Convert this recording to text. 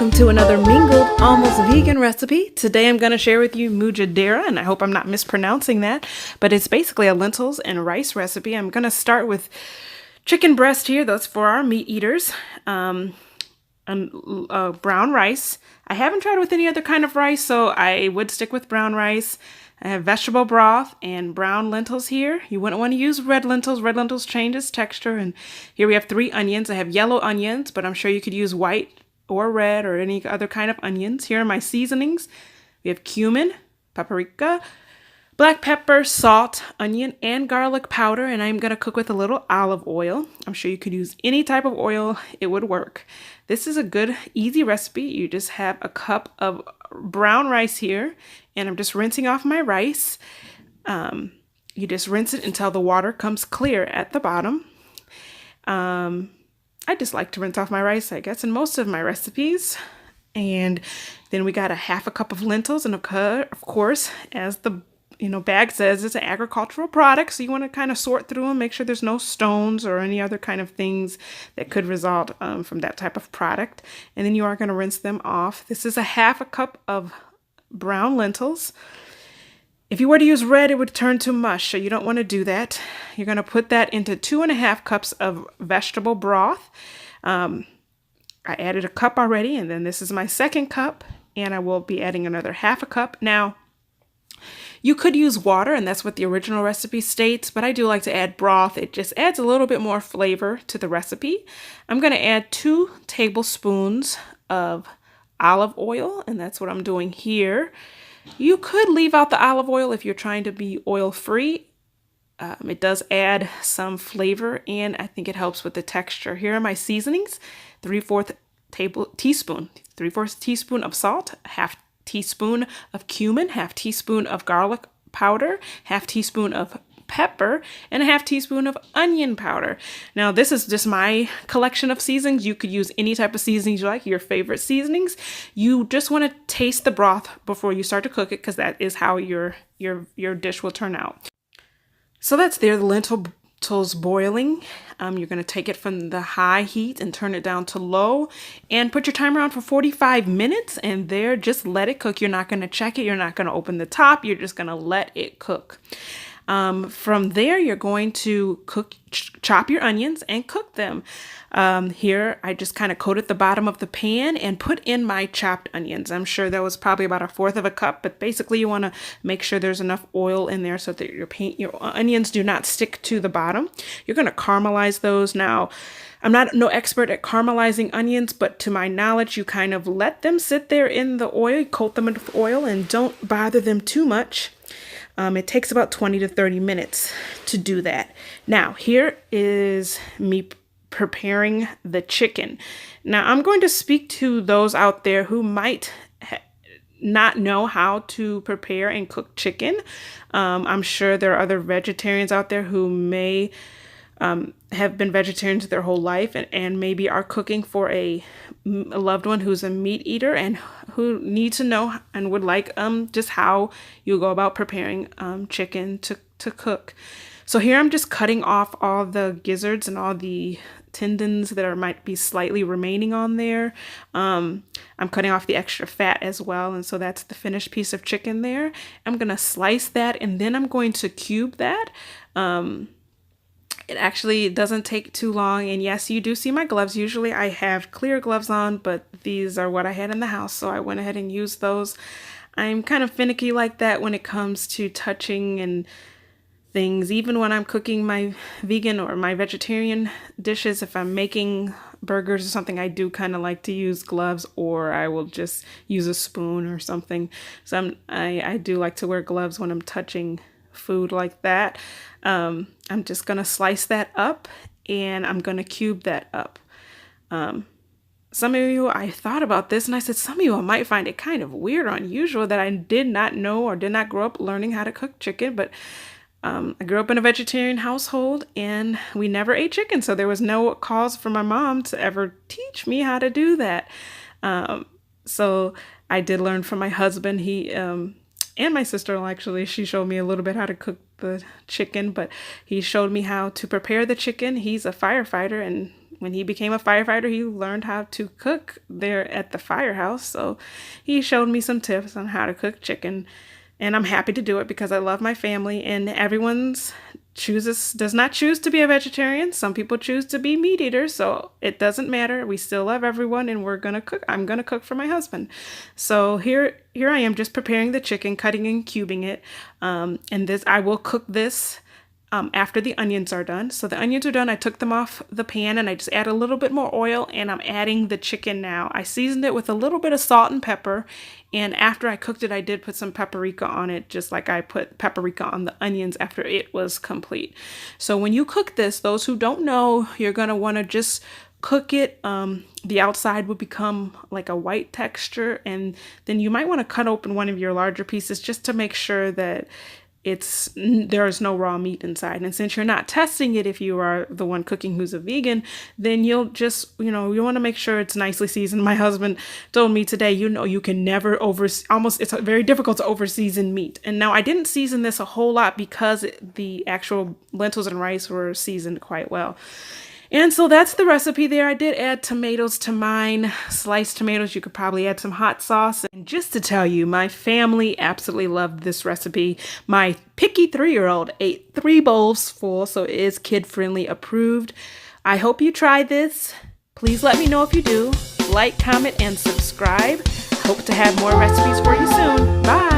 welcome to another Mingled almost vegan recipe. Today I'm going to share with you Mujadarra, and I hope I'm not mispronouncing that, but it's basically a lentils and rice recipe. I'm going to start with chicken breast here. That's for our meat eaters. Brown rice. I haven't tried with any other kind of rice, so I would stick with brown rice. I have vegetable broth and brown lentils here. You wouldn't want to use red lentils. Red lentils changes texture. And here we have 3 onions. I have yellow onions, but I'm sure you could use white or red or any other kind of onions. Here are my seasonings. We have cumin, paprika, black pepper, salt, onion, and garlic powder. And I'm going to cook with a little olive oil. I'm sure you could use any type of oil. It would work. This is a good, easy recipe. You just have a cup of brown rice here, and I'm just rinsing off my rice. You just rinse it until the water comes clear at the bottom. I just like to rinse off my rice, I guess, in most of my recipes. And then we got a half a cup of lentils, and of course, as the bag says, it's an agricultural product, so you want to kind of sort through them, make sure there's no stones or any other kind of things that could result from that type of product. And then you are going to rinse them off. This is a half a cup of brown lentils. If you were to use red, it would turn to mush, so you don't want to do that. You're going to put that into 2.5 cups of vegetable broth. I added a cup already, and then this is my second cup, and I will be adding another half a cup. Now, you could use water, and that's what the original recipe states, but I do like to add broth. It just adds a little bit more flavor to the recipe. I'm going to add 2 tablespoons of olive oil, and that's what I'm doing here. You could leave out the olive oil if you're trying to be oil-free. It does add some flavor, and I think it helps with the texture. Here are my seasonings: 3/4 teaspoon of salt, half teaspoon of cumin, half teaspoon of garlic powder, half teaspoon of pepper, and a half teaspoon of onion powder. Now, this is just my collection of seasonings. You could use any type of seasonings you like, your favorite seasonings. You just want to taste the broth before you start to cook it, because that is how your dish will turn out. So that's there, the lentils boiling. You're going to take it from the high heat and turn it down to low and put your timer on for 45 minutes, and there, just let it cook. You're not going to check it. You're not going to open the top. You're just going to let it cook. From there, you're going to chop your onions and cook them. Here, I just kind of coated the bottom of the pan and put in my chopped onions. I'm sure that was probably about 1/4 of a cup, but basically you want to make sure there's enough oil in there so that your onions do not stick to the bottom. You're going to caramelize those. Now, I'm no expert at caramelizing onions, but to my knowledge, you kind of let them sit there in the oil, coat them with oil, and don't bother them too much. It takes about 20 to 30 minutes to do that. Now, here is me preparing the chicken. Now, I'm going to speak to those out there who might not know how to prepare and cook chicken. I'm sure there are other vegetarians out there who may have been vegetarians their whole life and maybe are cooking for a loved one who's a meat eater and who need to know and would like just how you go about preparing chicken to cook. So here I'm just cutting off all the gizzards and all the tendons that might be slightly remaining on there. I'm cutting off the extra fat as well, and so that's the finished piece of chicken there. I'm gonna slice that, and then I'm going to cube that. It actually doesn't take too long, and yes, you do see my gloves. Usually I have clear gloves on, but these are what I had in the house, so I went ahead and used those. I'm kind of finicky like that when it comes to touching and things. Even when I'm cooking my vegan or my vegetarian dishes, if I'm making burgers or something, I do kind of like to use gloves, or I will just use a spoon or something. So I do like to wear gloves when I'm touching food like that. I'm just gonna slice that up, and I'm gonna cube that up. Some of you, I thought about this and I said, some of you might find it kind of weird or unusual that I did not know or did not grow up learning how to cook chicken, but I grew up in a vegetarian household and we never ate chicken, so there was no cause for my mom to ever teach me how to do that. So I did learn from my husband. He and my sister, actually, she showed me a little bit how to cook the chicken, but he showed me how to prepare the chicken. He's a firefighter, and when he became a firefighter, he learned how to cook there at the firehouse. So he showed me some tips on how to cook chicken, and I'm happy to do it because I love my family, and everyone's does not choose to be a vegetarian. Some people choose to be meat eaters, so it doesn't matter. We still love everyone, and we're gonna cook. I'm gonna cook for my husband. So here I am, just preparing the chicken, cutting and cubing it. And this, I will cook this after the onions are done. So the onions are done. I took them off the pan and I just add a little bit more oil, and I'm adding the chicken now. I seasoned it with a little bit of salt and pepper, and after I cooked it, I did put some paprika on it, just like I put paprika on the onions after it was complete. So when you cook this, those who don't know, you're gonna want to just cook it. The outside will become like a white texture, and then you might want to cut open one of your larger pieces just to make sure that there is no raw meat inside. And since you're not testing it, if you are the one cooking who's a vegan, then you'll just, you want to make sure it's nicely seasoned. My husband told me today, you can never it's very difficult to over season meat. And now I didn't season this a whole lot because the actual lentils and rice were seasoned quite well. And so that's the recipe there. I did add tomatoes to mine, sliced tomatoes. You could probably add some hot sauce. And just to tell you, my family absolutely loved this recipe. My picky 3-year-old ate 3 bowls full, so it is kid-friendly approved. I hope you try this. Please let me know if you do. Like, comment, and subscribe. Hope to have more recipes for you soon. Bye.